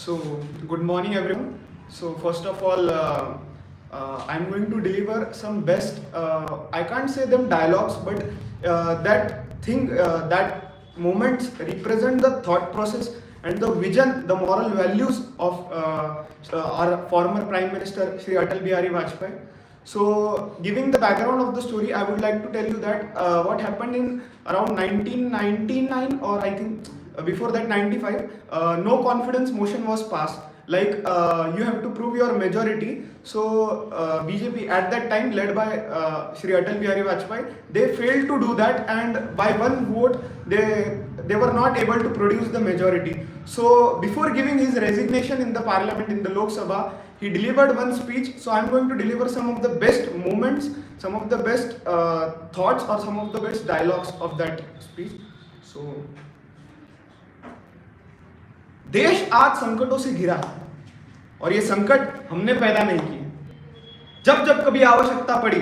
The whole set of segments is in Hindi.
So, good morning everyone. So, first of all, I'm going to deliver some best, I can't say them dialogues, but that moments represent the thought process and the vision, the moral values of our former Prime Minister Shri Atal Bihari Vajpayee. So, giving the background of the story, I would like to tell you that what happened in around 1999, or I think before that 95, no confidence motion was passed. Like you have to prove your majority. So BJP at that time, led by Shri Atal Bihari Vajpayee, they failed to do that, and by one vote they were not able to produce the majority. So before giving his resignation in the parliament, in the Lok Sabha, he delivered one speech. So I am going to deliver some of the best moments, some of the best thoughts, or some of the best dialogues of that speech. So देश आज संकटों से घिरा है, और ये संकट हमने पैदा नहीं किए। जब जब कभी आवश्यकता पड़ी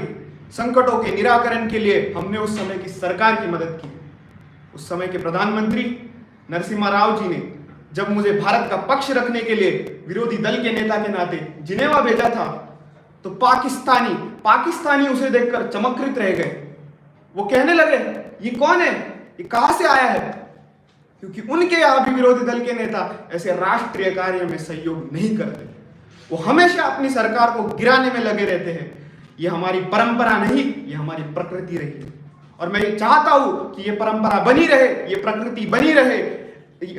संकटों के निराकरण के लिए, हमने उस समय की सरकार की मदद की। उस समय के प्रधानमंत्री नरसिम्हा राव जी ने जब मुझे भारत का पक्ष रखने के लिए विरोधी दल के नेता के नाते जिनेवा भेजा था, तो पाकिस्तानी उसे देखकर चमत्कृत रह गए। वो कहने लगे, ये कौन है, ये कहां से आया है? क्योंकि उनके यहाँ भी विरोधी दल के नेता ऐसे राष्ट्रीय कार्य में सहयोग नहीं करते। वो हमेशा अपनी सरकार को गिराने में लगे रहते हैं। ये हमारी परंपरा नहीं, ये हमारी प्रकृति रही है, और मैं ये चाहता हूं कि ये परंपरा बनी रहे, ये प्रकृति बनी रहे।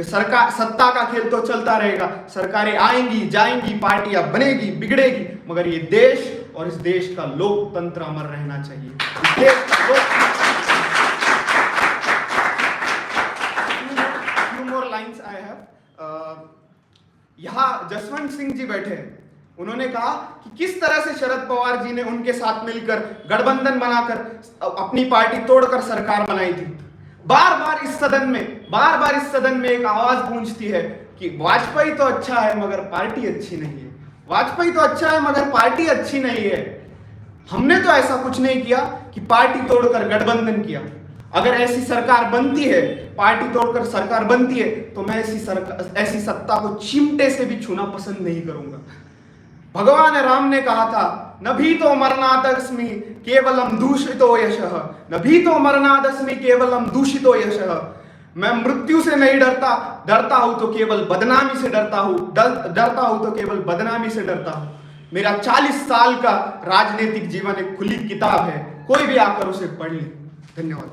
सरकार, सत्ता का खेल तो चलता रहेगा, सरकारें आएंगी जाएंगी, पार्टियां बनेगी बिगड़ेगी, मगर ये देश और इस देश का लोकतंत्र अमर रहना चाहिए। Lines I have. यहाँ जसवंत सिंह जी बैठे हैं, उन्होंने कहा कि किस तरह से शरद पवार जी ने उनके साथ मिलकर गठबंधन बनाकर अपनी पार्टी तोड़कर सरकार बनाई थी। बार बार इस सदन में एक आवाज गूंजती है कि वाजपेयी तो अच्छा है मगर पार्टी अच्छी नहीं है, वाजपेयी तो अच्छा है मगर पार्टी अच्छी नहीं है। हमने तो ऐसा कुछ नहीं किया कि पार्टी तोड़कर गठबंधन किया। अगर ऐसी सरकार बनती है, पार्टी तोड़कर सरकार बनती है, तो मैं ऐसी सत्ता को चिमटे से भी छूना पसंद नहीं करूंगा। भगवान राम ने कहा था, नभीतो मरणादस्मि केवलम दूषितो यशः, नभीतो मरणादस्मि केवलम दूषितो यशः। मैं मृत्यु से नहीं डरता हूं तो केवल बदनामी से डरता हूं। मेरा 40 साल का राजनीतिक जीवन एक खुली किताब है, कोई भी आकर उसे पढ़ ले। धन्यवाद।